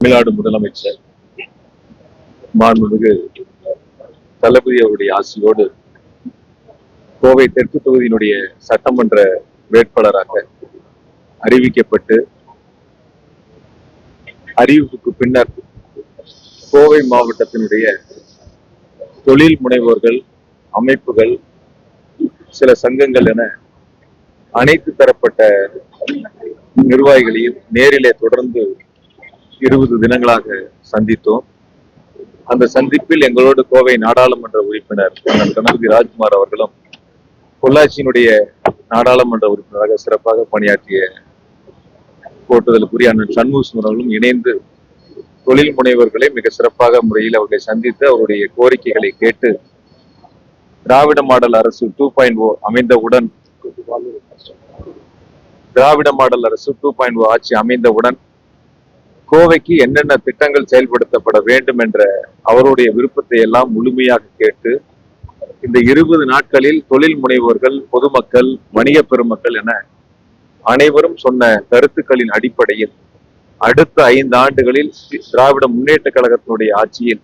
தமிழ்நாடு முதலமைச்சர் மாண்புமிகு தளபதி அவருடைய ஆசியோடு கோவை தெற்கு தொகுதியினுடைய சட்டமன்ற வேட்பாளராக அறிவிக்கப்பட்டு அறிவிப்புக்கு பின்னர் கோவை மாவட்டத்தினுடைய தொழில் முனைவோர்கள், அமைப்புகள், சில சங்கங்கள் என அனைத்து தரப்பட்ட நிர்வாகிகளையும் நேரிலே தொடர்ந்து 20 தினங்களாக சந்தித்தோம். அந்த சந்திப்பில் எங்களோடு கோவை நாடாளுமன்ற உறுப்பினர் கணபதி ராஜ்குமார் அவர்களும், பொள்ளாச்சியினுடைய நாடாளுமன்ற உறுப்பினராக சிறப்பாக பணியாற்றிய போற்றுதலுக்குரிய அண்ணன் சண்முகம் அவர்களும் இணைந்து தொழில் முனைவர்களை மிக சிறப்பாக முறையில் அவர்களை சந்தித்து அவருடைய கோரிக்கைகளை கேட்டு திராவிட மாடல் அரசு 2.0 அமைந்தவுடன் ஆட்சி அமைந்தவுடன் கோவைக்கு என்னென்ன திட்டங்கள் செயல்படுத்தப்பட வேண்டும் என்ற அவருடைய விருப்பத்தை எல்லாம் முழுமையாக கேட்டு இந்த 20 நாட்களில் தொழில் முனைவோர்கள், பொதுமக்கள், வணிக பெருமக்கள் என அனைவரும் சொன்ன கருத்துக்களின் அடிப்படையில் அடுத்த 5 ஆண்டுகளில் திராவிட முன்னேற்ற கழகத்தினுடைய ஆட்சியில்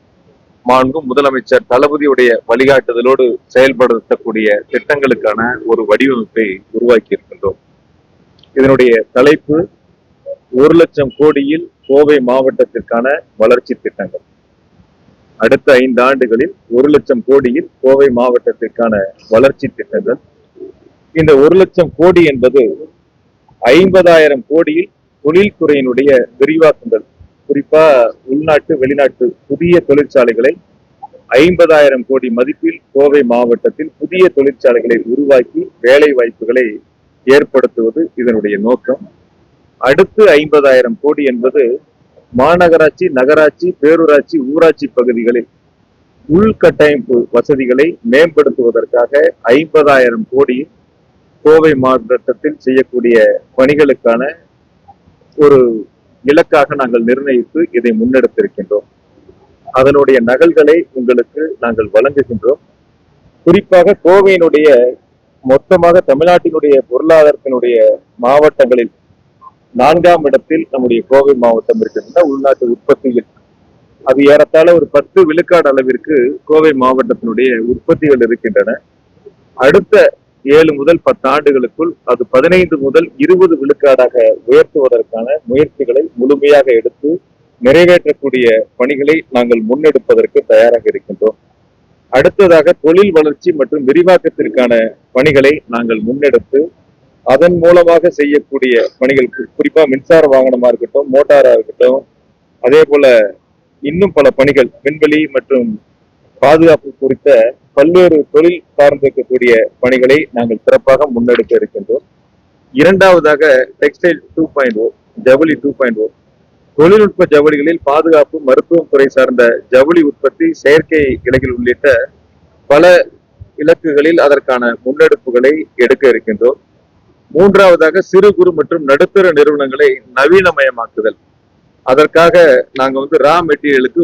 மாண்பு முதலமைச்சர் தளபதியுடைய வழிகாட்டுதலோடு செயல்படுத்தக்கூடிய திட்டங்களுக்கான ஒரு வடிவமைப்பை உருவாக்கி இருக்கின்றோம். இதனுடைய தலைப்பு 1 லட்சம் கோடியில் கோவை மாவட்டத்திற்கான வளர்ச்சி திட்டங்கள். அடுத்த 5 ஆண்டுகளில் 1 லட்சம் கோடியில் கோவை மாவட்டத்திற்கான வளர்ச்சி திட்டங்கள். இந்த 1 லட்சம் கோடி என்பது 50,000 கோடியில் தொழில்துறையினுடைய விரிவாக்கங்கள், குறிப்பா உள்நாட்டு, வெளிநாட்டு புதிய தொழிற்சாலைகளை 50,000 கோடி மதிப்பில் கோவை மாவட்டத்தில் புதிய தொழிற்சாலைகளை உருவாக்கி வேலை வாய்ப்புகளை ஏற்படுத்துவது இதனுடைய நோக்கம். அடுத்து 50,000 கோடி என்பது மாநகராட்சி, நகராட்சி, பேரூராட்சி, ஊராட்சி பகுதிகளில் உள்கட்டமைப்பு வசதிகளை மேம்படுத்துவதற்காக 50,000 கோடி கோவை மாவட்டத்தில் செய்யக்கூடிய பணிகளுக்கான ஒரு இலக்காக நாங்கள் நிர்ணயித்து இதை முன்னெடுத்திருக்கின்றோம். அதனுடைய நகல்களை உங்களுக்கு நாங்கள் வழங்குகின்றோம். குறிப்பாக கோவையினுடைய மொத்தமாக தமிழ்நாட்டினுடைய பொருளாதாரத்தினுடைய மாவட்டங்களில் 4ஆம் இடத்தில் நம்முடைய கோவை மாவட்டம் இருக்கின்ற உள்நாட்டு உற்பத்தியில். அது ஏறத்தாழ ஒரு 10 விழுக்காடு அளவிற்கு கோவை மாவட்டத்தினுடைய உற்பத்திகள் இருக்கின்றன. அடுத்த 7 முதல் 10 ஆண்டுகளுக்குள் அது 15 முதல் 20 விழுக்காடாக உயர்த்துவதற்கான முயற்சிகளை முழுமையாக எடுத்து நிறைவேற்றக்கூடிய பணிகளை நாங்கள் முன்னெடுப்பதற்கு தயாராக இருக்கின்றோம். அடுத்ததாக தொழில் வளர்ச்சி மற்றும் விரிவாக்கத்திற்கான பணிகளை நாங்கள் முன்னெடுத்து அதன் மூலமாக செய்யக்கூடிய பணிகள், குறிப்பா மின்சார வாகனமா இருக்கட்டும், மோட்டாரா இருக்கட்டும், அதே போல இன்னும் பல பணிகள், விண்வெளி மற்றும் பாதுகாப்பு குறித்த பல்வேறு தொழில் சார்ந்திருக்கக்கூடிய பணிகளை நாங்கள் சிறப்பாக முன்னெடுக்க இருக்கின்றோம். இரண்டாவதாக டெக்ஸ்டைல் 2.0, ஜவுளி 2.0, தொழில்நுட்ப ஜவுளிகளில் பாதுகாப்பு, மருத்துவம் துறை சார்ந்த ஜவுளி உற்பத்தி, செயற்கை இலைகள் உள்ளிட்ட பல இலக்குகளில் அதற்கான முன்னெடுப்புகளை எடுக்க இருக்கின்றோம். மூன்றாவதாக சிறு குறு மற்றும் நடுத்தர நிறுவனங்களை நவீனமயமாக்குதல். அதற்காக நாங்க ரா மெட்டீரியலுக்கு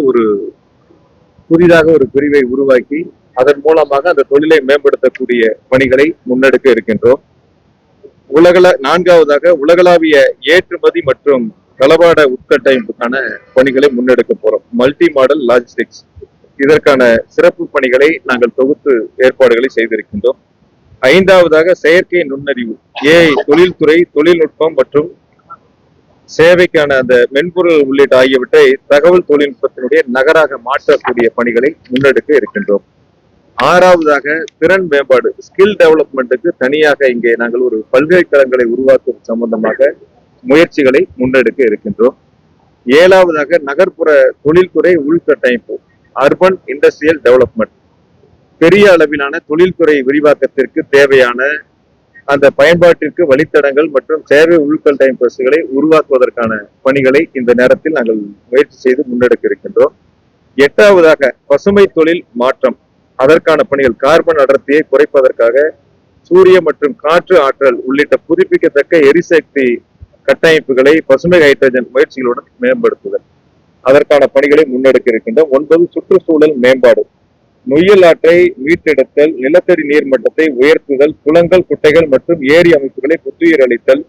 புதிதாக ஒரு பிரிவை உருவாக்கி அதன் மூலமாக அந்த தொழிலை மேம்படுத்தக்கூடிய பணிகளை முன்னெடுக்க இருக்கின்றோம். நான்காவதாக உலகளாவிய ஏற்றுமதி மற்றும் தளவாட உட்கட்டமைப்புக்கான பணிகளை முன்னெடுக்க போறோம். மல்டி மாடல் லாஜிஸ்டிக்ஸ், இதற்கான சிறப்பு பணிகளை நாங்கள் தொகுத்து ஏற்பாடுகளை செய்திருக்கின்றோம். 5ஆவதாக செயற்கை நுண்ணறிவு, ஏஐ, தொழில்துறை, தொழில்நுட்பம் மற்றும் சேவைக்கான அந்த மென்பொருள் உள்ளிட்ட ஆகியவற்றை தகவல் தொழில்நுட்பத்தினுடைய நகராக மாற்றக்கூடிய பணிகளை முன்னெடுக்க இருக்கின்றோம். 6ஆவதாக திறன் மேம்பாடு, ஸ்கில் டெவலப்மெண்ட்டுக்கு தனியாக இங்கே நாங்கள் ஒரு பல்கலைக்கழகங்களை உருவாக்குவது சம்பந்தமாக முயற்சிகளை முன்னெடுக்க இருக்கின்றோம். 7ஆவதாக நகர்ப்புற தொழில்துறை உள்கட்டமைப்பு, அர்பன் இண்டஸ்ட்ரியல் டெவலப்மெண்ட், பெரிய அளவிலான தொழில்துறை விரிவாக்கத்திற்கு தேவையான அந்த பயன்பாட்டிற்கு வழித்தடங்கள் மற்றும் சேவை உள்கட்டமைப்புகளை உருவாக்குவதற்கான பணிகளை இந்த நேரத்தில் நாங்கள் முயற்சி செய்து முன்னெடுக்க இருக்கின்றோம். 8ஆவதாக பசுமை தொழில் மாற்றம், அதற்கான பணிகள், கார்பன் அடர்த்தியை குறைப்பதற்காக சூரிய மற்றும் காற்று ஆற்றல் உள்ளிட்ட புதுப்பிக்கத்தக்க எரிசக்தி கட்டமைப்புகளை பசுமை ஹைட்ரஜன் முயற்சிகளுடன் மேம்படுத்துதல், அதற்கான பணிகளை முன்னெடுக்க இருக்கின்றோம். 9 சுற்றுச்சூழல் மேம்பாடு, நொய்யல் ஆற்றை மீட்டெடுத்தல், நிலத்தடி நீர் மட்டத்தை உயர்த்துதல், குளங்கள், குட்டைகள் மற்றும் ஏரி அமைப்புகளை புத்துயிர் அளித்தல்,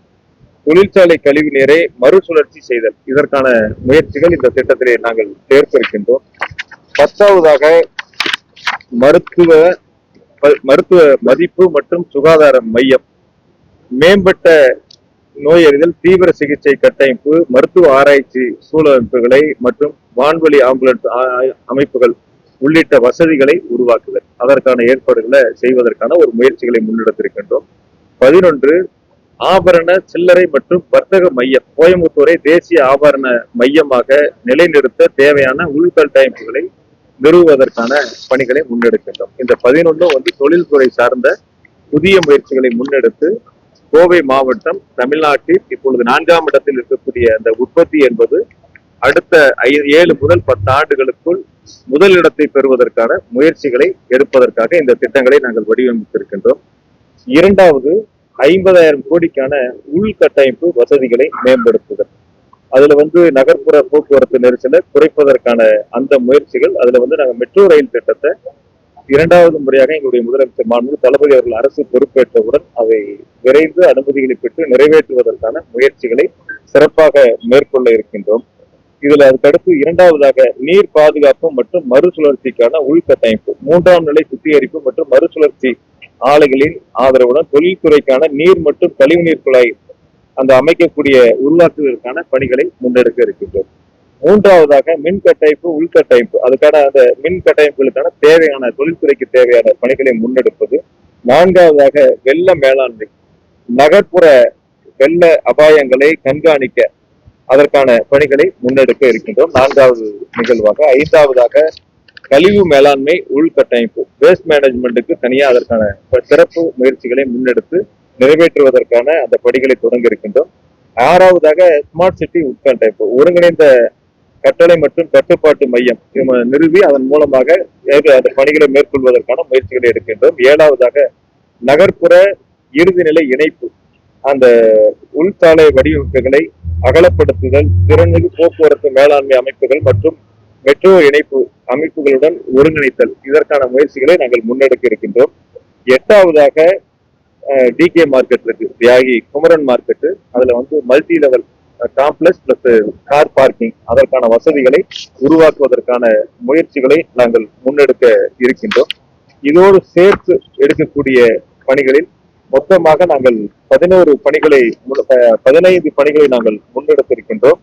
தொழிற்சாலை கழிவு நீரை மறுசுழற்சி செய்தல், இதற்கான முயற்சிகள் இந்த திட்டத்திலே நாங்கள் சேர்த்திருக்கின்றோம். 10வது மருத்துவ மதிப்பு மற்றும் சுகாதார மையம், மேம்பட்ட நோயறிதல், தீவிர சிகிச்சை கட்டமைப்பு, மருத்துவ ஆராய்ச்சி சூழமைப்புகளை மற்றும் வான்வழி ஆம்புலன்ஸ் அமைப்புகள் உள்ளிட்ட வசதிகளை உருவாக்குதல், அதற்கான ஏற்பாடுகளை செய்வதற்கான ஒரு முயற்சிகளை முன்னெடுத்திருக்கின்றோம். 11 ஆபரண சில்லறை மற்றும் வர்த்தக மையம், கோயம்புத்தூரை தேசிய ஆபரண மையமாக நிலைநிறுத்த தேவையான உள்கட்டமைப்புகளை நிறுவுவதற்கான பணிகளை முன்னெடுக்கின்றோம். இந்த 11 தொழில்துறை சார்ந்த புதிய முயற்சிகளை முன்னெடுத்து கோவை மாவட்டம் தமிழ்நாட்டில் இப்பொழுது 4ஆம் இடத்தில் இருக்கக்கூடிய அந்த உற்பத்தி என்பது அடுத்த 7 முதல் 10 ஆண்டுகளுக்குள் முதல் இடத்தை பெறுவதற்கான முயற்சிகளை எடுப்பதற்காக இந்த திட்டங்களை நாங்கள் வடிவமைத்திருக்கின்றோம். 2வது 50,000 கோடிக்கான உள்கட்டமைப்பு வசதிகளை மேம்படுத்துதல், அதுல நகர்ப்புற போக்குவரத்து நெரிசலை குறைப்பதற்கான அந்த முயற்சிகள். அதுல நாங்கள் மெட்ரோ ரயில் திட்டத்தை 2வது முறையாக எங்களுடைய முதலமைச்சர் மாண்பு தளபதி அவர்கள் அரசு பொறுப்பேற்றவுடன் அதை விரைந்து அனுமதிகளை பெற்று நிறைவேற்றுவதற்கான முயற்சிகளை சிறப்பாக மேற்கொள்ள இருக்கின்றோம். இதுல அதுக்கடுத்து 2வது நீர் பாதுகாப்பு மற்றும் மறுசுழற்சிக்கான உள்கட்டமைப்பு, 3ஆம் நிலை சுத்திகரிப்பு மற்றும் மறுசுழற்சி ஆலைகளின் ஆதரவுடன் தொழில்துறைக்கான நீர் மற்றும் கழிவுநீர் குழாய் அந்த அமைக்கக்கூடிய உருவாக்குவதற்கான பணிகளை முன்னெடுக்க இருக்கின்றோம். 3வது மின் கட்டமைப்பு, உள்கட்டமைப்பு, அதுக்கான அந்த மின் கட்டமைப்புகளுக்கான தேவையான தொழில்துறைக்கு தேவையான பணிகளை முன்னெடுப்பது. 4வது வெள்ள மேலாண்மை, நகர்ப்புற வெள்ள அபாயங்களை கண்காணிக்க அதற்கான பணிகளை முன்னெடுக்க இருக்கின்றோம் 4வது நிகழ்வாக. 5வது கழிவு மேலாண்மை உள்கட்டமைப்பு, வேஸ்ட் மேனேஜ்மெண்ட்டுக்கு தனியா அதற்கான சிறப்பு முயற்சிகளை முன்னெடுத்து நிறைவேற்றுவதற்கான அந்த பணிகளை தொடங்க இருக்கின்றோம். 6வது ஸ்மார்ட் சிட்டி உட்கட்டமைப்பு, ஒருங்கிணைந்த கட்டளை மற்றும் கட்டுப்பாட்டு மையம் நிறுவி அதன் மூலமாக அந்த பணிகளை மேற்கொள்வதற்கான முயற்சிகளை எடுக்கின்றோம். 7வது நகர்ப்புற இறுதிநிலை இணைப்பு, அந்த உள்சாலை வடிவமைப்புகளை அகலப்படுத்துதல், திறன்மிகு போக்குவரத்து மேலாண்மை அமைப்புகள் மற்றும் மெட்ரோ இணைப்பு அமைப்புகளுடன் ஒருங்கிணைத்தல், இதற்கான முயற்சிகளை நாங்கள் முன்னெடுக்க இருக்கின்றோம். 8வது டிகே மார்க்கெட் இருக்கு, தியாகி குமரன் மார்க்கெட், அதுல multi level complex plus car parking, அதற்கான வசதிகளை உருவாக்குவதற்கான முயற்சிகளை நாங்கள் முன்னெடுக்க இருக்கின்றோம். இதோடு சேர்த்து எடுக்கக்கூடிய பணிகளில் மொத்தமாக நாங்கள் 15 பணிகளை நாங்கள் முன்னெடுத்திருக்கின்றோம்.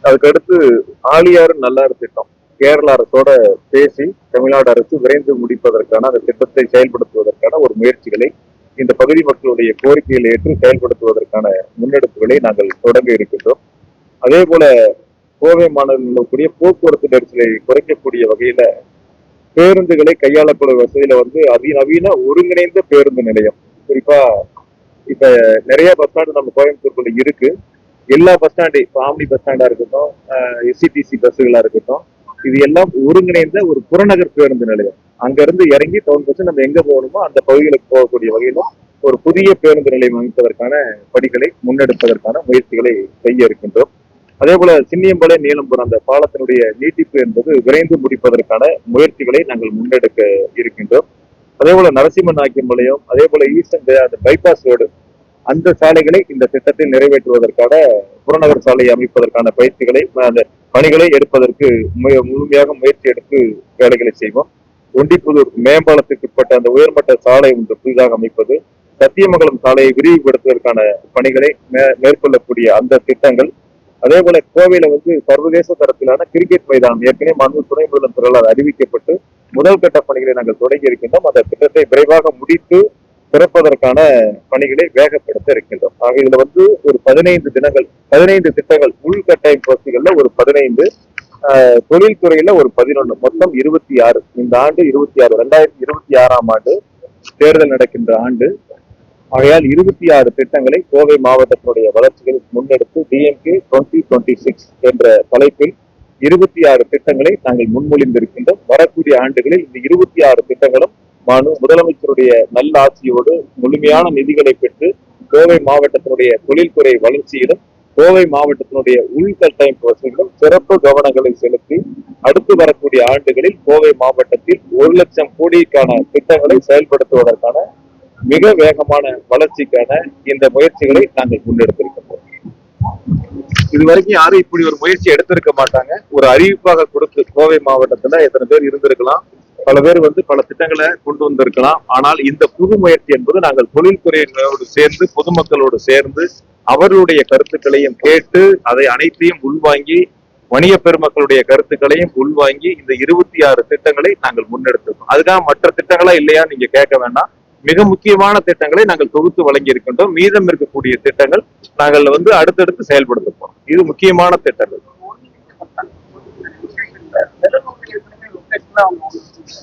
அதுக்கடுத்து ஆழியாறு நல்லாறு திட்டம், கேரள அரசோட பேசி தமிழ்நாடு அரசு விரைந்து முடிப்பதற்கான அந்த திட்டத்தை செயல்படுத்துவதற்கான ஒரு முயற்சிகளை இந்த பகுதி மக்களுடைய கோரிக்கைகளை ஏற்று செயல்படுத்துவதற்கான முன்னெடுப்புகளை நாங்கள் தொடங்க இருக்கின்றோம். அதே போல கோவை மாநகரில் கூடிய போக்குவரத்து நெரிசலை குறைக்கக்கூடிய வகையில பேருந்துகளை கையாளக்கூடிய வசதியில அதிநவீன ஒருங்கிணைந்த பேருந்து நிலையம், குறிப்பா இப்ப நிறைய பஸ் ஸ்டாண்டு நம்ம கோயம்புத்தூருக்குள்ள இருக்கு. எல்லா பஸ் ஸ்டாண்டு, ஆம்னி பஸ் ஸ்டாண்டா இருக்கட்டும், எஸ்சிடிசி பஸ்ஸுகளா இருக்கட்டும், இது எல்லாம் ஒருங்கிணைந்த ஒரு புறநகர் பேருந்து நிலையம். அங்க இருந்து இறங்கி டவுன் பஸ் நம்ம எங்க போகணுமோ அந்த பகுதிகளுக்கு போகக்கூடிய வகையிலும் ஒரு புதிய பேருந்து நிலையம் அமைப்பதற்கான பணிகளை முன்னெடுப்பதற்கான முயற்சிகளை செய்ய இருக்கின்றோம். அதே போல சின்னியம்பலை நீலம்பூர் அந்த பாலத்தினுடைய நீட்டிப்பு என்பது விரைந்து முடிப்பதற்கான முயற்சிகளை நாங்கள் முன்னெடுக்க இருக்கின்றோம். அதே போல நரசிம்மநாயக்கம்பாளையம், அதே போல ஈஸ்டர்ன் பைபாஸ் ரோடு, அந்த சாலைகளை இந்த திட்டத்தில் நிறைவேற்றுவதற்கான புறநகர் சாலையை அமைப்பதற்கான பயிற்சிகளை அந்த பணிகளை எடுப்பதற்கு முழுமையாக முயற்சி எடுத்து வேலைகளை செய்வோம். ஒண்டிப்புதூர் மேம்பாலத்திற்குட்பட்ட அந்த உயர்மட்ட சாலை ஒன்று புதிதாக அமைப்பது, சத்தியமங்கலம் சாலையை விரிவுபடுத்துவதற்கான பணிகளை மேற்கொள்ளக்கூடிய அந்த திட்டங்கள். அதே போல கோவையில சர்வதேச தரத்திலான கிரிக்கெட் மைதானம் ஏற்கனவே மாண்பு துணை முதலமைச்சர்களால் அறிவிக்கப்பட்டு முதல் கட்ட பணிகளை நாங்கள் தொடங்கி இருக்கின்றோம். அந்த திட்டத்தை விரைவாக முடித்து திறப்பதற்கான பணிகளை வேகப்படுத்த இருக்கின்றோம். ஆக இதுல ஒரு 15 திட்டங்கள், உள்கட்டமைப்பு வசதிகள்ல ஒரு 15, தொழில்துறையில ஒரு 11, மொத்தம் 26. இந்த ஆண்டு 26, 2026ஆம் ஆண்டு தேர்தல் நடக்கின்ற ஆண்டு. ஆகையால் 26 திட்டங்களை கோவை மாவட்டத்தினுடைய வளர்ச்சிகளை முன்னெடுத்து டிஎம்கே 2026 என்ற தலைப்பில் 26 திட்டங்களை நாங்கள் முன்மொழிந்திருக்கின்றோம். வரக்கூடிய ஆண்டுகளில் இந்த 26 திட்டங்களும் முதலமைச்சருடைய நல்ல ஆட்சியோடு முழுமையான நிதிகளை பெற்று கோவை மாவட்டத்தினுடைய தொழில்துறை வளர்ச்சியிலும் கோவை மாவட்டத்தினுடைய உள்கட்டமைப்பு வசதிகளும் சிறப்பு கவனங்களை செலுத்தி அடுத்து வரக்கூடிய ஆண்டுகளில் கோவை மாவட்டத்தில் 1 லட்சம் கோடிக்கான திட்டங்களை செயல்படுத்துவதற்கான மிக வேகமான வளர்ச்சிக்கான இந்த முயற்சிகளை நாங்கள் முன்னெடுத்திருக்கின்றோம். இதுவரைக்கும் யாரும் இப்படி ஒரு முயற்சி எடுத்திருக்க மாட்டாங்க. ஒரு அறிவிப்பாக கொடுத்து கோவை மாவட்டத்துல எத்தனை பேர் இருந்திருக்கலாம், பல பேர் பல திட்டங்களை கொண்டு வந்திருக்கலாம். ஆனால் இந்த புது முயற்சி என்பது நாங்கள் தொழில்துறையினரோடு சேர்ந்து பொதுமக்களோடு சேர்ந்து அவர்களுடைய கருத்துக்களையும் கேட்டு அதை அனைத்தையும் உள்வாங்கி வணிக பெருமக்களுடைய கருத்துக்களையும் உள்வாங்கி இந்த 26 திட்டங்களை நாங்கள் முன்னெடுத்திருக்கோம். அதுக்காக மற்ற திட்டங்களா இல்லையா நீங்க கேட்க வேண்டாம். மிக முக்கியமான திட்டங்களை நாங்கள் தொகுத்து வழங்கி இருக்கின்றோம். மீதம் இருக்கக்கூடிய திட்டங்கள் நாங்கள் அடுத்தடுத்து செயல்படுத்த போறோம். இது முக்கியமான திட்டங்கள்.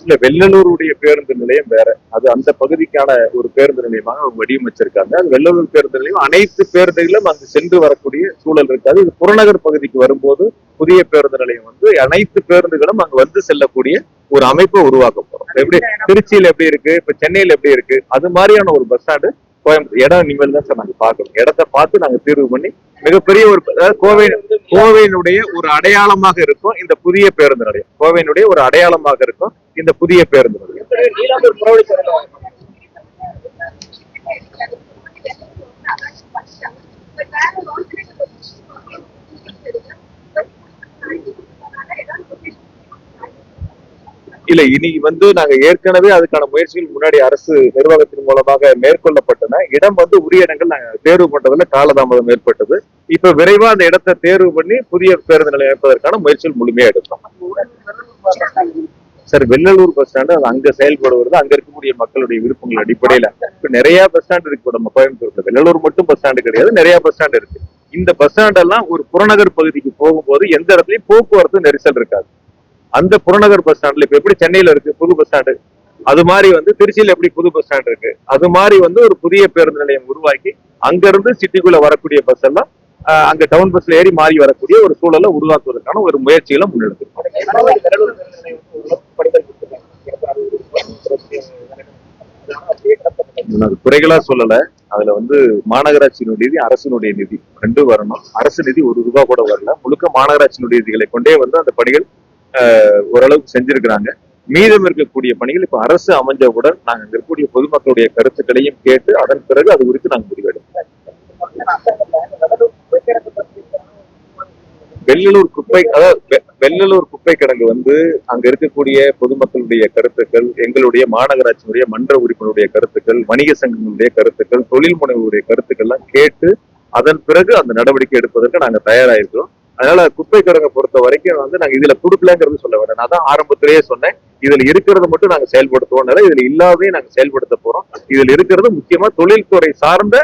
இல்ல, வெள்ளலூருடைய பேருந்து நிலையம் வேற, அது அந்த பகுதிக்கான ஒரு பேருந்து நிலையமாக அவங்க வடிவமைச்சிருக்காங்க. அது வெள்ளலூர் பேருந்து நிலையம் அனைத்து பேருந்துகளும் அங்கு சென்று வரக்கூடிய சூழல் இருக்காது. இது புறநகர் பகுதிக்கு வரும்போது புதிய பேருந்து நிலையம் அனைத்து பேருந்துகளும் அங்கு செல்லக்கூடிய ஒரு அமைப்பை உருவாக்க போறோம். எப்படி திருச்சியில எப்படி இருக்கு, இப்ப சென்னையில எப்படி இருக்கு, அது மாதிரியான ஒரு பஸ் ஸ்டாண்டு கோயம்புத்தூர் இடம் இனிமேல் தான் சார் நாங்க பாக்கணும். இடத்தை பார்த்து நாங்க தீர்வு பண்ணி மிகப்பெரிய ஒரு கோவையினுடைய ஒரு அடையாளமாக இருக்கும் இந்த புதிய பேருந்து நிலையம். கோவையினுடைய ஒரு அடையாளமாக இருக்கும் இந்த புதிய பேருந்து நிலையம். இல்ல, இனி நாங்க ஏற்கனவே அதுக்கான முயற்சிகள் முன்னாடி அரசு நிர்வாகத்தின் மூலமாக மேற்கொள்ளப்பட்டன. இடம் உரிய இடங்கள் நாங்க தேர்வு பண்றதுல காலதாமதம் ஏற்பட்டது. இப்ப விரைவா அந்த இடத்தை தேர்வு பண்ணி புதிய பேருந்து நிலையம் அமைப்பதற்கான முயற்சிகள் முழுமையா எடுத்தோம். சார், வெள்ளலூர் பஸ் ஸ்டாண்டு அது அங்க செயல்படுவது அங்க இருக்கக்கூடிய மக்களுடைய விருப்பங்கள் அடிப்படையில இப்ப நிறைய பஸ் ஸ்டாண்ட் இருக்கு நம்ம கோயம்புத்தூர்ல. வெள்ளலூர் மட்டும் பஸ் ஸ்டாண்டு கிடையாது, நிறைய பஸ் ஸ்டாண்ட் இருக்கு. இந்த பஸ் ஸ்டாண்ட் எல்லாம் ஒரு புறநகர் பகுதிக்கு போகும்போது எந்த இடத்துலயும் போக்குவரத்து நெரிசல் இருக்காது. அந்த புறநகர் பஸ் ஸ்டாண்ட்ல இப்ப எப்படி சென்னையில இருக்கு புது பஸ் ஸ்டாண்டு, அது மாதிரி திருச்சியில எப்படி புது பஸ் ஸ்டாண்ட் இருக்கு, அது மாதிரி ஒரு புதிய பேருந்து நிலையம் உருவாக்கி அங்க இருந்து சிட்டிக்குள்ள வரக்கூடிய பஸ் எல்லாம் அங்க டவுன் பஸ்ல ஏறி மாறி வரக்கூடிய ஒரு சூழலை உருவாக்குவதற்கான ஒரு முயற்சிகளை முன்னெடுத்திருக்கோம். குறைகளா சொல்லல, அதுல மாநகராட்சியினுடைய நிதி அரசினுடைய நிதி ரெண்டும் வரணும். அரசு நிதி ₹1 கூட வரல. முழுக்க மாநகராட்சியினுடைய நிதிகளை கொண்டே அந்த பணிகள் ஓரளவுக்கு செஞ்சிருக்கிறாங்க. மீதம் இருக்கக்கூடிய பணிகள் இப்ப அரசு அமைஞ்சவுடன் நாங்க அங்க இருக்கக்கூடிய பொதுமக்களுடைய கருத்துக்களையும் கேட்டு அதன் பிறகு அது குறித்து நாங்க முடிவெடுப்போம். வெள்ளலூர் குப்பை, அதாவது வெள்ளலூர் குப்பை கிடங்கு அங்க இருக்கக்கூடிய பொதுமக்களுடைய கருத்துக்கள், எங்களுடைய மாநகராட்சியினுடைய மன்ற உறுப்பினருடைய கருத்துக்கள், வணிக சங்கங்களுடைய கருத்துக்கள், தொழில் முனைவோருடைய கருத்துக்கள் எல்லாம் கேட்டு அதன் பிறகு அந்த நடவடிக்கை எடுப்பதற்கு நாங்க தயாராயிருக்கிறோம். அதனால குப்பை கிடங்கை பொறுத்த வரைக்கும் நாங்க இதுல கொடுக்கலங்கிறது சொல்ல வேண்டாம். நான் தான் ஆரம்பத்திலேயே சொன்னேன், இதுல இருக்கிறத மட்டும் நாங்க செயல்படுத்துவோம். இதுல இல்லாதே நாங்க செயல்படுத்த போறோம். இதுல இருக்கிறது முக்கியமா தொழில்துறை சார்ந்த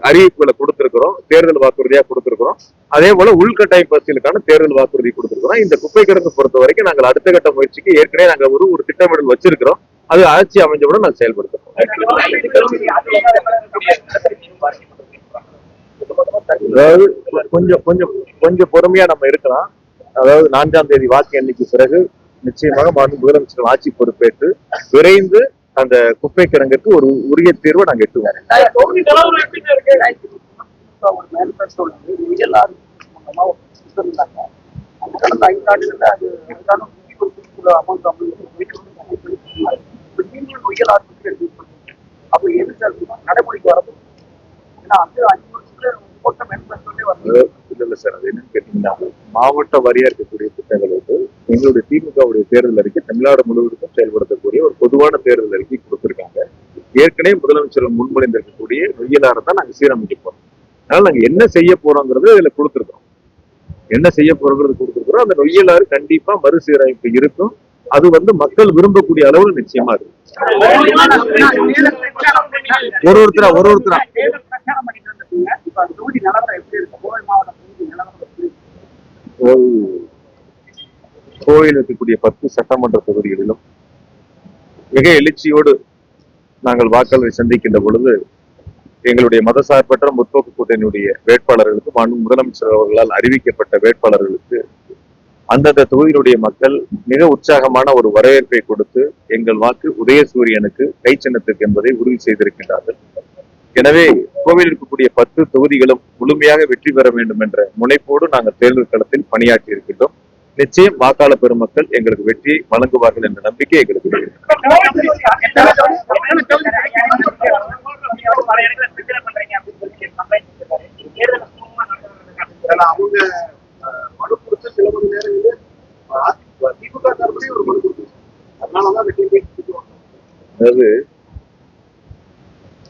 அறிவிப்புகளை கொடுத்திருக்கிறோம், தேர்தல் வாக்குறுதியா கொடுத்திருக்கிறோம். அதே போல உள்கட்டமைப்பு வசதிகளுக்கான தேர்தல் வாக்குறுதி கொடுத்திருக்கிறோம். இந்த குப்பை கிடங்கு பொறுத்த வரைக்கும் நாங்கள் அடுத்த கட்ட முயற்சிக்கு ஏற்கனவே நாங்க ஒரு திட்டமிடல் வச்சிருக்கிறோம். அது ஆட்சி அமைஞ்சவுடன் நாங்க செயல்படுத்துறோம். அதாவது கொஞ்சம் பொறுமையா நம்ம இருக்கலாம். அதாவது 4ஆம் தேதி வாக்கு எண்ணிக்கை பிறகு நிச்சயமாக முதலமைச்சர் ஆட்சி பொறுப்பேற்று விரைந்து அந்த குப்பை கிடங்கிற்கு ஒரு உரிய தீர்வை நாங்க எட்டுவோம். இல்ல சார், அது என்னன்னு கேட்டீங்கன்னா மாவட்ட வாரியா இருக்கக்கூடிய திட்டங்கள் எங்களுடைய திமுகவுடைய தேர்தல் அறிக்கை தமிழ்நாடு முழுவதும் செயல்படுத்தக்கூடிய ஒரு பொதுவான தேர்தல் அறிக்கை கொடுத்திருக்காங்க. ஏற்கனவே முதலமைச்சர் முன்மொழிந்திருக்கக்கூடிய நொய்யலாறு தான் நாங்க சீரமைக்க போறோம். அதனால நாங்க என்ன செய்ய போறோங்கிறது இதுல கொடுத்திருக்கோம். அந்த நொய்யலாறு கண்டிப்பா மறுசீரமைப்பு இருக்கும். அது மக்கள் விரும்பக்கூடிய அளவுல நிச்சயமா இருக்கு. ஒருத்தரா கோயில் இருக்கக்கூடிய 10 சட்டமன்ற தொகுதிகளிலும் மிக எழுச்சியோடு நாங்கள் வாக்காளரை சந்திக்கின்ற பொழுது எங்களுடைய மதசார்பற்ற முற்போக்கு கூட்டணியுடைய வேட்பாளர்களுக்கு முதலமைச்சர் அவர்களால் அறிவிக்கப்பட்ட வேட்பாளர்களுக்கு அந்தந்த தொகுதியினுடைய மக்கள் மிக உற்சாகமான ஒரு வரவேற்பை கொடுத்து எங்கள் வாக்கு உதயசூரியனுக்கு கை சின்னத்துக்கு என்பதை உறுதி செய்திருக்கின்றார்கள். எனவே கோவையில் இருக்கக்கூடிய 10 தொகுதிகளும் முழுமையாக வெற்றி பெற வேண்டும் என்ற முனைப்போடு நாங்கள் தேர்தல் களத்தில் பணியாற்றி இருக்கின்றோம். நிச்சயம் வாக்காளர் பெருமக்கள் எங்களுக்கு வெற்றியை வழங்குவார்கள் என்ற நம்பிக்கை எங்களுக்கு அதாவது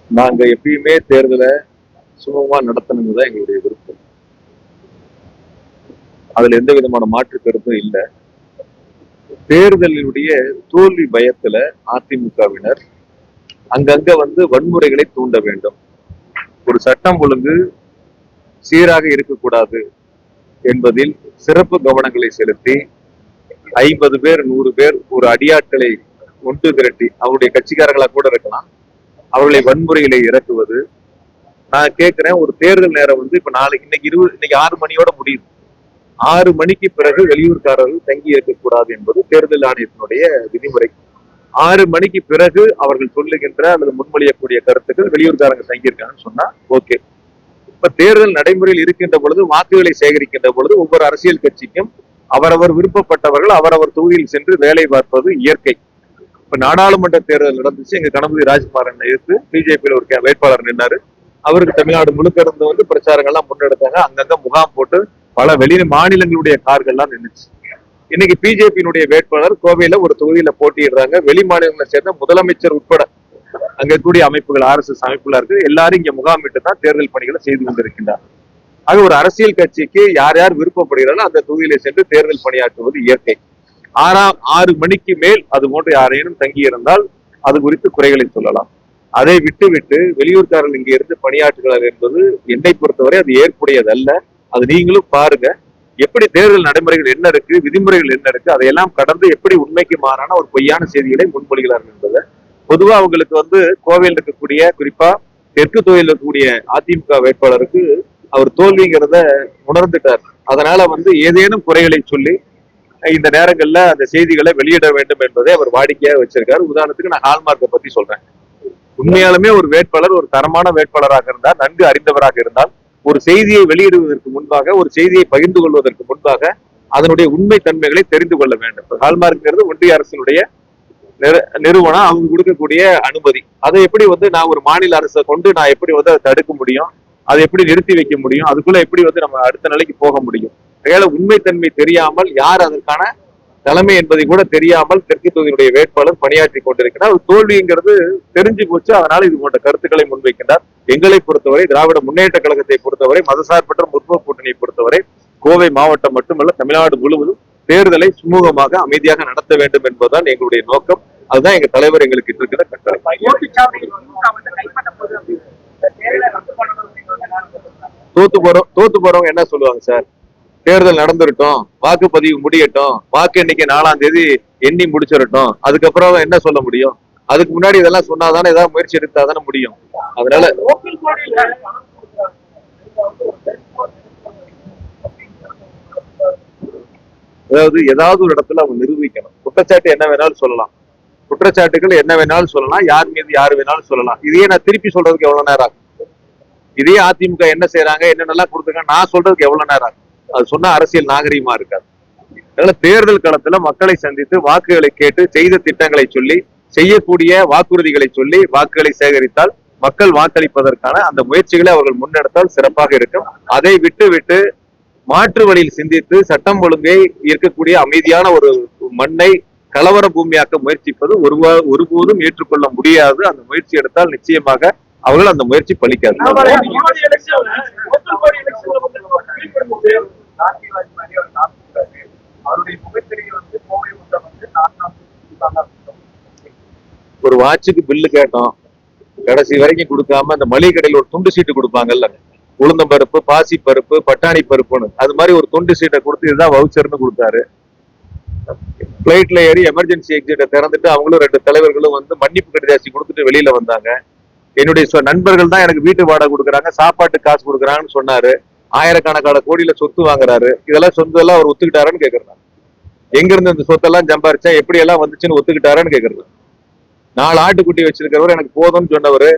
நாங்க எப்பயுமே தேர்தலை சுமூகமா நடத்தணும்னு எங்களுடைய விருப்பம். அதுல எந்த விதமான மாற்று கருத்தும் இல்லை. தேர்தலுடைய தோல்வி பயத்துல அதிமுகவினர் அங்கங்க வன்முறைகளை தூண்ட வேண்டும், ஒரு சட்டம் ஒழுங்கு சீராக இருக்கக்கூடாது என்பதில் சிறப்பு கவனங்களை செலுத்தி 50 பேர் 100 பேர் ஒரு அடியாட்களை ஒன்று திரட்டி அவருடைய கட்சிக்காரர்களா கூட இருக்கலாம், அவர்களை வன்முறைகளை இறக்குவது. நான் கேட்கிறேன், ஒரு தேர்தல் நேரம் இப்ப இன்னைக்கு 6 மணியோட முடியுது. 6 மணிக்கு பிறகு வெளியூர்காரர்கள் தங்கி இருக்கக்கூடாது என்பது தேர்தல் ஆணையத்தினுடைய விதிமுறை. 6 மணிக்கு பிறகு அவர்கள் சொல்லுகின்ற அல்லது முன்மொழியக்கூடிய கருத்துக்கள் வெளியூர்காரங்க தங்கியிருக்காங்கன்னு சொன்னா ஓகே. இப்ப தேர்தல் நடைமுறையில் இருக்கின்ற பொழுது, வாக்குகளை சேகரிக்கின்ற பொழுது ஒவ்வொரு அரசியல் கட்சிக்கும் அவரவர் விருப்பப்பட்டவர்கள் அவரவர் தொகுதியில் சென்று வேலை பார்ப்பது இயற்கை. இப்ப நாடாளுமன்ற தேர்தல் நடந்துச்சு, எங்க கணபதி ராஜ்குமாரன் எதிர்த்து பிஜேபியில ஒரு வேட்பாளர் நின்னாரு. அவருக்கு தமிழ்நாடு முழுக்க இருந்து பிரச்சாரங்கள்லாம் முன்னெடுத்தாங்க. அங்கங்க முகாம் போட்டு பல மாநிலங்களுடைய கார்கள்லாம் நின்றுச்சு. இன்னைக்கு பிஜேபியினுடைய வேட்பாளர் கோவையில ஒரு தொகுதியில போட்டியிடுறாங்க. வெளி மாநிலங்களை சேர்ந்த முதலமைச்சர் உட்பட அங்க இருக்கக்கூடிய அமைப்புகள், RSS அமைப்புகளா இருக்கு, எல்லாரும் இங்க முகாமிட்டு தான் தேர்தல் பணிகளை செய்து கொண்டிருக்கின்றார். அது ஒரு அரசியல் கட்சிக்கு யார் யார் விருப்பப்படுகிறாரோ அந்த தொகுதியில சென்று தேர்தல் பணியாற்றுவது இயற்கை. 6 மணிக்கு மேல் அது போன்று யாரேனும் தங்கி இருந்தால் அது குறித்து குறைகளை சொல்லலாம். அதை விட்டு வெளியூர்காரர்கள் இங்க இருந்து பணியாற்றுகிறார் என்பது என்னை பொறுத்தவரை அது ஏற்புடையதல்ல. அது நீங்களும் பாருங்க, எப்படி தேர்தல் நடைமுறைகள் என்ன இருக்கு, விதிமுறைகள் என்ன இருக்கு, அதையெல்லாம் கடந்து எப்படி உண்மைக்கு மாறான ஒரு பொய்யான செய்திகளை முன்மொழிகிறார்கள் என்பதை பொதுவா அவங்களுக்கு கோவையில் இருக்கக்கூடிய, குறிப்பா தெற்கு தொகுதியில் இருக்கக்கூடிய அதிமுக வேட்பாளருக்கு அவர் தோல்விங்கிறத உணர்ந்துட்டார். அதனால ஏதேனும் குறைகளை சொல்லி இந்த நேரங்கள்ல அந்த செய்திகளை வெளியிட வேண்டும் என்பதை அவர் வாடிக்கையாக வச்சிருக்காரு. உதாரணத்துக்கு நான் ஹால்மார்க்கை பத்தி சொல்றேன். உண்மையாலுமே ஒரு வேட்பாளர் ஒரு தரமான வேட்பாளராக இருந்தால், நன்கு அறிந்தவராக இருந்தால், ஒரு செய்தியை வெளியிடுவதற்கு முன்பாக, ஒரு செய்தியை பகிர்ந்து கொள்வதற்கு முன்பாக அதனுடைய உண்மை தன்மைகளை தெரிந்து கொள்ள வேண்டும். ஹால்மார்க்ங்கிறது ஒன்றிய அரசினுடைய நிறுவனம், அவங்க கொடுக்கக்கூடிய அனுமதி. அதை எப்படி நான் ஒரு மாநில அரசை கொண்டு நான் எப்படி அதை தடுக்க முடியும், அதை எப்படி நிறுத்தி வைக்க முடியும், அதுக்குள்ள எப்படி நம்ம அடுத்த நிலைக்கு போக முடியும்? அதனால உண்மை தன்மை தெரியாமல், யார் அதற்கான தலைமை என்பதை கூட தெரியாமல் தெற்கு தொகுதியுடைய வேட்பாளர் பணியாற்றி கொண்டிருக்கிறார். தோல்விங்கிறது தெரிஞ்சு போச்சு. அதனால இது போன்ற கருத்துக்களை முன்வைக்கின்றார். எங்களை பொறுத்தவரை, திராவிட முன்னேற்ற கழகத்தை பொறுத்தவரை, மதசார்பற்ற முற்போக்கு கூட்டணியை பொறுத்தவரை கோவை மாவட்டம் மட்டுமல்ல தமிழ்நாடு முழுவதும் தேர்தலை சுமூகமாக அமைதியாக நடத்த வேண்டும் என்பதுதான் எங்களுடைய நோக்கம். அதுதான் எங்க தலைவர் எங்களுக்கு இருக்கிற கட்டளை. தோத்து போறவங்க என்ன சொல்லுவாங்க சார்? தேர்தல் நடந்துருட்டும், வாக்குப்பதிவு முடியட்டும், வாக்கு எண்ணிக்கை 4ஆம் தேதி எண்ணி முடிச்சிடட்டும், அதுக்கப்புறம் என்ன சொல்ல முடியும்? அதுக்கு முன்னாடி இதெல்லாம் சொன்னாதானே, ஏதாவது முயற்சி எடுத்தாதானே முடியும். அதனால அதாவது ஏதாவது ஒரு இடத்துல அவங்க நிரூபிக்கணும். குற்றச்சாட்டு என்ன வேணாலும் சொல்லலாம், குற்றச்சாட்டுகள் என்ன வேணாலும் சொல்லலாம், யார் மீது யாரு வேணாலும் சொல்லலாம். இதையே நான் திருப்பி சொல்றதுக்கு எவ்வளவு நேரம் ஆகும்? இதே அதிமுக என்ன செய்யறாங்க, என்னென்னலாம் கொடுத்துருக்காங்க நான் சொல்றதுக்கு எவ்வளவு நேரம் ஆகும்? அது சொன்னா அரசியல் நாகரீகமா இருக்காது. அதனால தேர்தல் களத்துல மக்களை சந்தித்து வாக்குகளை கேட்டு செய்த திட்டங்களை சொல்லி, செய்யக்கூடிய வாக்குறுதிகளை சொல்லி வாக்குகளை சேகரித்தால் மக்கள் வாக்களிப்பதற்கான அந்த முயற்சிகளை அவர்கள் முன்னெடுத்தால் சிறப்பாக இருக்கும். அதை விட்டு மாற்று வழியில் சிந்தித்து சட்டம் ஒழுங்கை இருக்கக்கூடிய அமைதியான ஒரு மண்ணை கலவர பூமியாக்க முயற்சிப்பது ஒருபோதும் ஏற்றுக்கொள்ள முடியாது. அந்த முயற்சி எடுத்தால் நிச்சயமாக அவர்கள் அந்த முயற்சி பலிக்காது. ஒரு வாட்சுக்கு பில்லு கேட்டோம், கடைசி வரைக்கும் கொடுக்காம அந்த மளிகை கடையில் ஒரு துண்டு சீட்டு கொடுப்பாங்கல்ல, உளுந்தம் பருப்பு, பாசி பருப்பு, பட்டாணி பருப்புன்னு, அது மாதிரி ஒரு துண்டு சீட்டை கொடுத்து இதுதான் வவுச்சர்னு கொடுத்தாரு. பிளைட்ல ஏறி எமர்ஜென்சி எக்ஸிட்டை திறந்துட்டு அவங்களும் 2 தலைவர்களும் வந்து மன்னிப்பு கடிதாசி கொடுத்துட்டு வெளியில வந்தாங்க. என்னுடைய நண்பர்கள் தான் எனக்கு வீட்டு வாடகை கொடுக்குறாங்க, சாப்பாட்டு காசு கொடுக்குறாங்கன்னு சொன்னாரு. ஆயிரக்கணக்கான கோடியில சொத்து வாங்குறாரு. இதெல்லாம் சொந்தெல்லாம் அவர் ஒத்துக்கிட்டாருன்னு கேக்குறாங்க. எங்க இருந்து இந்த சொத்தெல்லாம் சம்பாரிச்சா எப்படி எல்லாம் வந்துச்சுன்னு ஒத்துக்கிட்டாருன்னு கேக்குறாங்க. 4 ஆட்டுக்குட்டி வச்சிருக்கிறவர் எனக்கு போதும்னு சொன்னவர்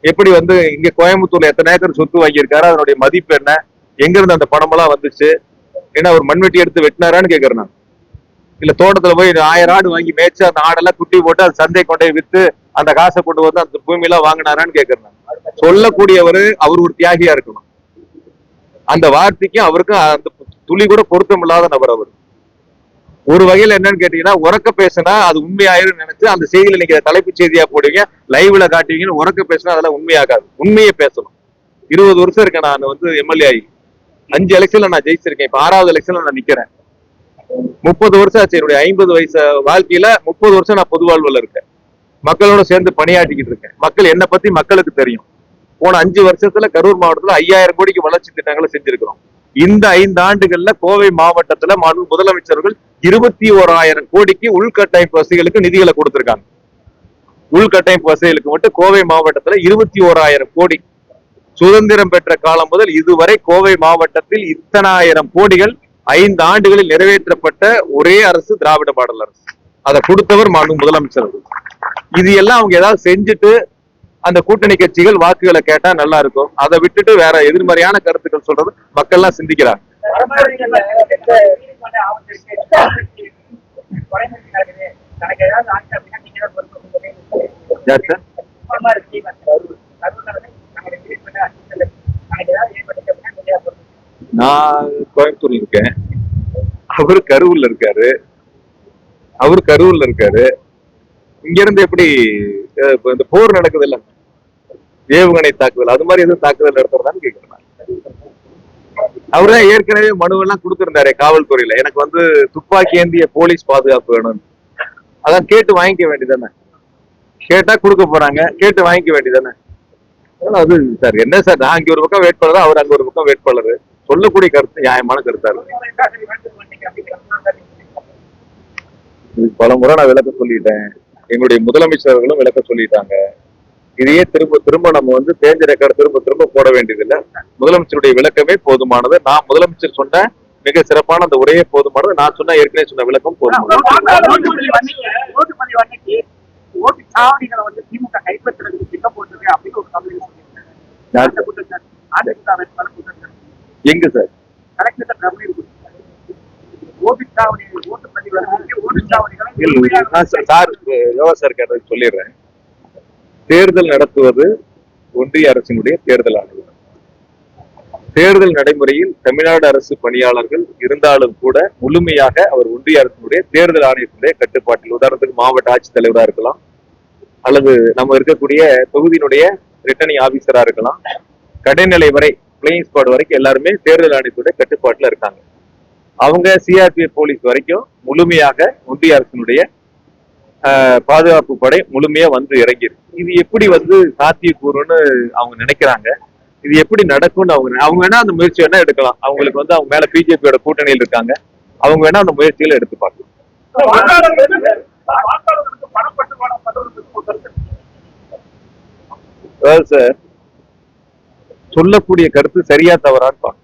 எப்படி வந்து இங்க கோயம்புத்தூர்ல எத்தனை ஏக்கர் சொத்து வாங்கியிருக்காரு, அதனுடைய மதிப்பு என்ன, எங்க இருந்து அந்த பணமெல்லாம் வந்துச்சு, ஏன்னா ஒரு மண்வெட்டி எடுத்து வெட்டினாரான்னு கேக்குறேன் நான். இல்ல தோட்டத்துல போய் 1000 ஆடு வாங்கி மேய்ச்சு அந்த ஆடெல்லாம் குட்டி போட்டு அது சந்தை கொண்டே வித்து அந்த காசை கொண்டு வந்து அந்த பூமி எல்லாம் வாங்கினாரான்னு கேக்குறேன். சொல்லக்கூடியவரு அவர் ஒரு தியாகியா இருக்கணும். அந்த வார்த்தைக்கும் அவருக்கும் அந்த துளி கூட பொருத்தம் இல்லாத நபர் அவர். ஒரு வகையில என்னன்னு கேட்டீங்கன்னா, உறக்க பேசினா அது உண்மையாயிரும் நினைச்சு அந்த செய்தியில நீங்க தலைப்புச் செய்தியா போடுவீங்க, லைவ்ல காட்டுவீங்கன்னு உறக்க பேசினா அதெல்லாம் உண்மையாகாது. உண்மையை பேசணும். 20 வருஷம் இருக்கேன் நான் வந்து எம்எல்ஏ ஆகி. 5 எலெக்ஷன்ல நான் ஜெயிச்சிருக்கேன். இப்ப 6வது எலெக்ஷன்ல நான் நிக்கிறேன். 30 வருஷம் ஆச்சு என்னுடைய 50 வயசு வாழ்க்கையில. 30 வருஷம் நான் பொது வாழ்வுல இருக்கேன். மக்களோட சேர்ந்து பணியாற்றிக்கிட்டு இருக்கேன். மக்கள் என்ன பத்தி மக்களுக்கு தெரியும். போன 5 வருஷத்துல கரூர் மாவட்டத்துல 5000 கோடிக்கு வளர்ச்சி திட்டங்களை செஞ்சிருக்கிறோம். இந்த 5 ஆண்டுகள்ல கோவை மாவட்டத்துல முதலமைச்சர்கள் 21,000 கோடிக்கு உள்கட்டமைப்பு வசதிகளுக்கு நிதிகளை கொடுத்திருக்காங்க. உள்கட்டமைப்பு வசதிகளுக்கு மட்டும் கோவை மாவட்டத்துல 21,000 கோடி. சுதந்திரம் பெற்ற காலம் முதல் இதுவரை கோவை மாவட்டத்தில் இத்தனை ஆயிரம் கோடிகள் 5 ஆண்டுகளில் நிறைவேற்றப்பட்ட ஒரே அரசு திராவிட மாடல் அரசு. அதை கொடுத்தவர் முதலமைச்சர். இது எல்லாம் அவங்க ஏதாவது செஞ்சுட்டு அந்த கூட்டணி கட்சிகள் வாக்குகளை கேட்டா நல்லா இருக்கும். அதை விட்டுட்டு வேற எதிர்மறையான கருத்துக்கள் சொல்றது மக்கள் எல்லாம் சிந்திக்கிறாங்க. நான் கோயம்புத்தூர்ல இருக்கேன், அவரு கரூர்ல இருக்காரு. இங்க இருந்து எப்படி இந்த போர் நடக்குது இல்ல, ஏவுகணை தாக்குதல், அது மாதிரி எதுவும் தாக்குதல் நடத்துறதான்னு கேக்குறேன். அவருதான் ஏற்கனவே மனுவெல்லாம் கொடுத்திருந்தாரு காவல்துறையில, எனக்கு வந்து துப்பாக்கி ஏந்திய போலீஸ் பாதுகாப்பு வேணும். அதான் கேட்டு வாங்கிக்க வேண்டியதானே. கேட்டா கொடுக்க போறாங்க, கேட்டு வாங்கிக்க வேண்டியதானே. அது சார் என்ன சார், நான் இங்க ஒரு பக்கம் வேட்பாளர், அவர் அங்க ஒரு பக்கம் வேட்பாளர். சொல்லக்கூடிய கருத்து நியாயமான கருத்தா இருக்கு. பல முறை நான் விளக்க சொல்லிட்டேன், எங்களுடைய முதலமைச்சர்களும் விளக்க சொல்லிட்டாங்க. இதையே திரும்ப திரும்ப நம்ம வந்து தேஞ்ச ரெக்கார்டு திரும்ப போட வேண்டியதில்லை. முதலமைச்சருடைய விளக்கமே போதுமானது. நான் முதலமைச்சர் சொன்ன மிக சிறப்பான அந்த உரையே போதுமானது. நான் சொன்ன ஏற்கனவே சொன்ன விளக்கம் போதுமானது. எங்க சார் சார் கேட்டதுக்கு சொல்லிடுறேன். தேர்தல் நடத்துவது ஒன்றிய அரசினுடைய தேர்தல் ஆணையம். தேர்தல் நடைமுறையில் தமிழ்நாடு அரசு பணியாளர்கள் இருந்தாலும் கூட முழுமையாக அவர் ஒன்றிய அரசினுடைய தேர்தல் ஆணையத்தினுடைய கட்டுப்பாட்டில், உதாரணத்துக்கு மாவட்ட ஆட்சித்தலைவரா இருக்கலாம், அல்லது நம்ம இருக்கக்கூடிய தொகுதியினுடைய ரிட்டர்னிங் ஆபீசரா இருக்கலாம், கடைநிலை வரை பிளேயிங் ஸ்குவாட் வரைக்கும் எல்லாருமே தேர்தல் ஆணையத்துடைய கட்டுப்பாட்டுல இருக்காங்க. அவங்க சிஆர்பிஎஃப் போலீஸ் வரைக்கும் முழுமையாக ஒன்றிய அரசினுடைய பாதுகாப்பு படை முழுமையா வந்து இறங்கிருக்கு. இது எப்படி வந்து சாத்தியக்கூறுன்னு அவங்க நினைக்கிறாங்க, இது எப்படி நடக்கும்னு அவங்க வேணா அந்த முயற்சி வேணா எடுக்கலாம். அவங்களுக்கு வந்து அவங்க மேல பிஜேபியோட கூட்டணியில் இருக்காங்க, அவங்க வேணா அந்த முயற்சிகளை எடுத்து பார்க்கலாம். அதாவது சார், சொல்லக்கூடிய கருத்து சரியா தவறான்னு பார்க்கணும்.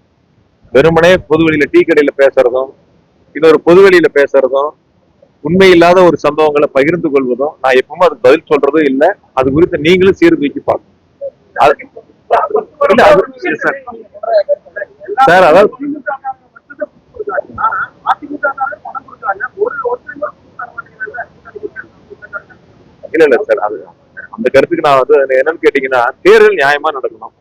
வெறுமனே பொதுவெளியில டீ கடையில பேசுறதும், இன்னொரு பொதுவெளியில பேசுறதும், உண்மை இல்லாத ஒரு சம்பவங்களை பகிர்ந்து கொள்வதும் நான் எப்பவுமே அதுக்கு பதில் சொல்றதும் இல்லை. அது குறித்து நீங்களும் சீர்தூக்கி பார்க்கணும். சார் அதாவது இல்ல சார், அது அந்த கருத்துக்கு நான் வந்து என்னன்னு கேட்டீங்கன்னா, தேர்தல் நியாயமா நடக்கணும்,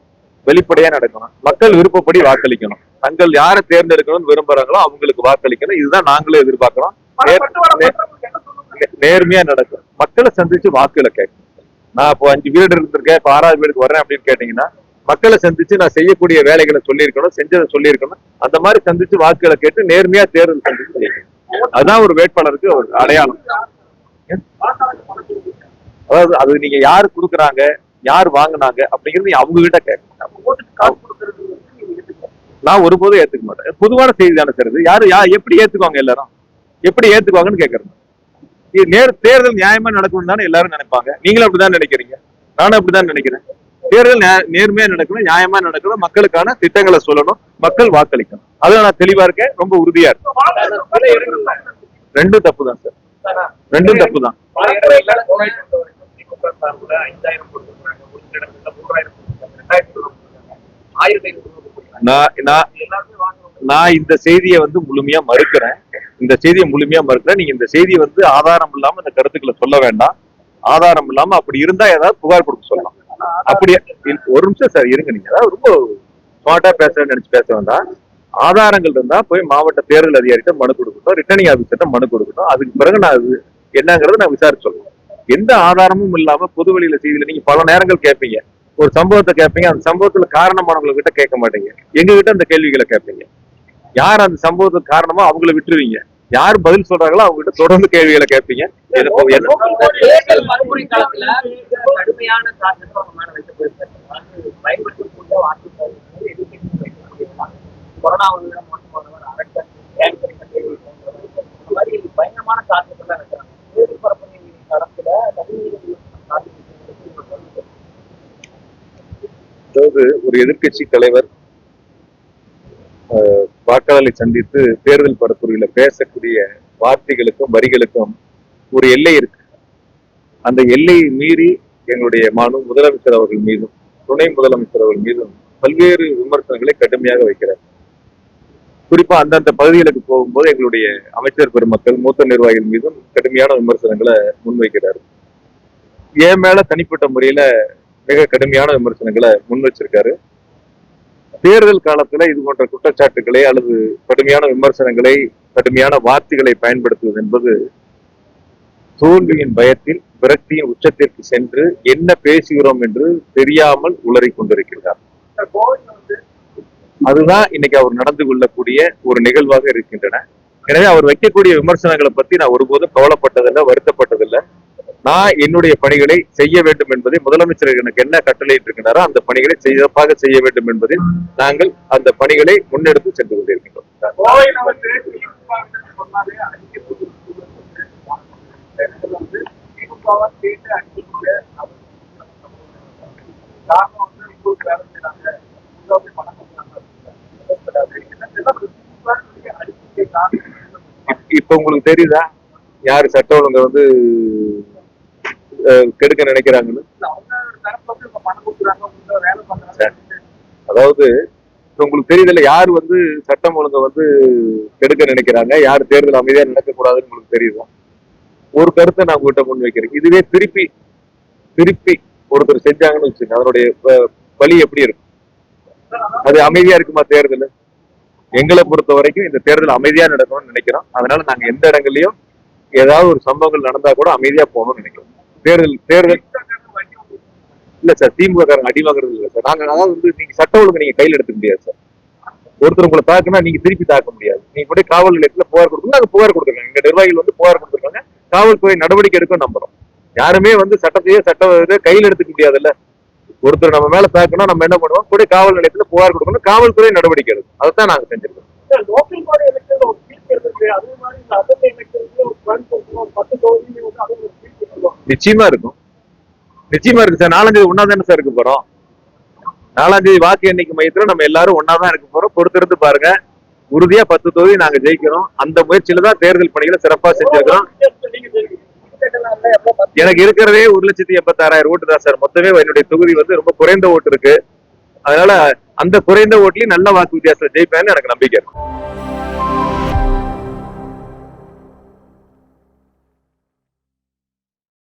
வெளிப்படையா நடக்கணும், மக்கள் விருப்பப்படி வாக்களிக்கணும், தங்கள் யாரை தேர்ந்தெடுக்கணும்னு விரும்புறாங்களோ அவங்களுக்கு வாக்களிக்கணும். இதுதான் நாங்களும் எதிர்பார்க்கிறோம். நேர்மையா நடக்கும். மக்களை சந்திச்சு வாக்குகளை கேட்கணும். நான் இப்போ 5 வீடு இருந்திருக்கேன், இப்ப 6வது வீடுக்கு வரேன் அப்படின்னு கேட்டீங்கன்னா, மக்களை சந்திச்சு நான் செய்யக்கூடிய வேலைகளை சொல்லியிருக்கணும், செஞ்சதை சொல்லியிருக்கணும். அந்த மாதிரி சந்திச்சு வாக்குகளை கேட்டு நேர்மையா தேர்தல் சந்திச்சு செய்யணும். அதுதான் ஒரு வேட்பாளருக்கு ஒரு அடையாளம். அதாவது அது நீங்க யாரு கொடுக்குறாங்க, யார் வாங்கினாங்க அப்படிங்கிறது அவங்க கிட்ட கேட்கணும். நான் ஒருபோதும் ஏத்துக்க மாட்டேன். பொதுவான செய்தி தானே சார், யாரு எப்படி ஏத்துக்குவாங்க, எல்லாரும் எப்படி ஏத்துக்குவாங்கன்னு கேட்கறது. தேர்தல் நியாயமா நடக்கணும் தானே எல்லாரும் நினைப்பாங்க. நீங்களும் அப்படிதான் நினைக்கிறீங்க, நானும் அப்படிதான் நினைக்கிறேன். தேர்தல் நேர்மையா நடக்கணும், நியாயமா நடக்கணும், மக்களுக்கான திட்டங்களை சொல்லணும், மக்கள் வாக்களிக்கணும். அதுல நான் தெளிவா இருக்கேன், ரொம்ப உறுதியா இருக்கேன். ரெண்டும் தப்பு தான் சார், ரெண்டும் தப்பு தான். நான் இந்த செய்தியை முழுமையா மறுக்கிறேன். நீங்க இந்த செய்தியை ஆதாரம் இல்லாம இந்த கருத்துக்களை சொல்ல வேண்டாம். ஆதாரம் இல்லாம அப்படி இருந்தா ஏதாவது புகார் கொடுக்க சொல்லலாம். அப்படியே ஒரு நிமிஷம் சார் இருங்க. நீங்க ஏதாவது ரொம்ப ஸ்மார்ட்டா பேசுறேன்னு நினைச்சு பேச வேண்டாம். ஆதாரங்கள் இருந்தா போய் மாவட்ட தேர்தல் அதிகாரிகிட்ட மனு கொடுக்கட்டும், ரிட்டர்னிங் ஆபீசர்கிட்ட மனு கொடுக்கட்டும். அதுக்கு பிறகு நான் என்னங்கறத நான் விசாரிச்சு சொல்லுவேன். எந்த ஆதாரமும் இல்லாம பொது வெளியில செய்தியில நீங்க பல நேரங்கள் கேட்பீங்க, ஒரு சம்பவத்தை கேட்பீங்க, அந்த சம்பவத்துல காரணமானவங்க கிட்ட கேட்க மாட்டீங்க, எங்க கிட்ட அந்த கேள்விகளை கேட்பீங்க. யார் அந்த சம்பவத்துக்கு காரணமோ அவங்களை விட்டுருவீங்க, யார் பதில் சொல்றாங்களோ அவங்க கிட்ட தொடர்ந்து கேள்விகளை கேட்பீங்க. அதாவது ஒரு எதிர்கட்சி தலைவர் வாக்காளர்களை சந்தித்து தேர்தல் பரப்புரையில பேசக்கூடிய வார்த்தைகளுக்கும் வரிகளுக்கும் ஒரு எல்லை இருக்கு. அந்த எல்லையை மீறி எங்களுடைய முதலமைச்சர் அவர்கள் மீதும் துணை முதலமைச்சர் அவர்கள் மீதும் பல்வேறு விமர்சனங்களை கடுமையாக வைக்கிறார். குறிப்பா அந்தந்த பகுதிகளுக்கு போகும்போது எங்களுடைய அமைச்சர் பெருமக்கள் மூத்த நிர்வாகிகள் மீதும் கடுமையான விமர்சனங்களை முன்வைக்கிறார். என் மேல தனிப்பட்ட முறையில மிக கடுமையான விமர்சனங்களை முன் வச்சிருக்காரு. தேர்தல் காலத்துல இது போன்ற குற்றச்சாட்டுகளை அல்லது கடுமையான விமர்சனங்களை, கடுமையான வார்த்தைகளை பயன்படுத்துவது என்பது தோல்வியின் பயத்தில் விரக்தியின் உச்சத்திற்கு சென்று என்ன பேசுகிறோம் என்று தெரியாமல் உளறி கொண்டிருக்கிறார். அதுதான் இன்னைக்கு அவர் நடந்து கொள்ளக்கூடிய ஒரு நிகழ்வாக இருக்கின்றன. எனவே அவர் வைக்கக்கூடிய விமர்சனங்களை பத்தி நான் ஒருபோதும் கவலைப்பட்டதில்லை, வருத்தப்பட்டதில்லை. நான் என்னுடைய பணிகளை செய்ய வேண்டும் என்பதை முதலமைச்சர் எனக்கு என்ன கட்டளை இருக்கின்றாரோ அந்த பணிகளை சிறப்பாக செய்ய வேண்டும் என்பதில் நாங்கள் அந்த பணிகளை முன்னெடுத்து சென்று கொண்டிருக்கின்றோம். இப்ப உங்களுக்கு தெரியுதா யாரு சட்ட ஒழுங்க கெடுக்க நினைக்கிறாங்கன்னு? அதாவது உங்களுக்கு தெரியல யாரு சட்டம் ஒழுங்க கெடுக்க நினைக்கிறாங்க, யாரு தேர்தல் அமைதியா நடக்க கூடாதுன்னு உங்களுக்கு தெரியுதா? ஒரு கருத்தை நான் உங்ககிட்ட முன் வைக்கிறேன். இதுவே திருப்பி ஒருத்தர் செஞ்சாங்கன்னு வச்சுங்க, அதனுடைய வழி எப்படி இருக்கும்? அது அமைதியா இருக்குமா தேர்தல்? எங்களை பொறுத்த வரைக்கும் இந்த தேர்தல் அமைதியா நடக்கணும்னு நினைக்கிறோம். அதனால நாங்க எந்த இடங்கள்லயும் ஏதாவது ஒரு சம்பவங்கள் நடந்தா கூட அமைதியா போகணும்னு நினைக்கிறோம். தேர்தல் இல்ல சார், திமுக காரங்க அடி வாங்குறது இல்ல சார். நாங்க அதாவது நீங்க சட்ட ஒழுங்கு நீங்க கையில் எடுத்துக்க முடியாது சார். ஒருத்தர் உங்களை தாக்குனா நீங்க திருப்பி தாக்க முடியாது. நீங்க கூட காவல் நிலையத்துல புகார் கொடுக்கணும், நாங்க புகார் கொடுத்துருக்காங்க. எங்க நிர்வாகிகள் புகார் கொடுத்துருக்காங்க, காவல்துறை நடவடிக்கை எடுக்கும் நம்புறோம். யாருமே சட்டத்தை கையில் எடுத்துக்க முடியாதுல்ல. ஒருத்தர் நம்ம மேல தாக்குனா நம்ம என்ன பண்ணுவோம், கூட காவல் நிலையத்துல புகார் கொடுக்கணும், காவல்துறை நடவடிக்கை எடுக்கும். அதைத்தான் நாங்க செஞ்சிருக்கோம். நிச்சயமா இருக்கும், நிச்சயமா இருக்கு சார். 4ஆம் தேதி ஒன்னாதானே சார் இருக்க போறோம். 4ஆம் தேதி வாக்கு எண்ணிக்கை மையத்துல நம்ம எல்லாரும் ஒன்னாதான் இருக்க போறோம். பொறுத்திருந்து பாருங்க. உறுதியா 10 தொகுதி நாங்க ஜெயிக்கிறோம். அந்த முயற்சியில தான் தேர்தல் பணிகளை சிறப்பா செஞ்சிருக்கோம். எனக்கு இருக்கிறதே 1,86,000 ஓட்டு தான் சார். மொத்தமே என்னுடைய தொகுதி ரொம்ப குறைந்த ஓட்டு இருக்கு. அதனால அந்த குறைந்த ஓட்டுலயும் நல்ல வாக்கு வித்தியாசம் ஜெயிப்பேன்னு எனக்கு நம்பிக்கை இருக்கு.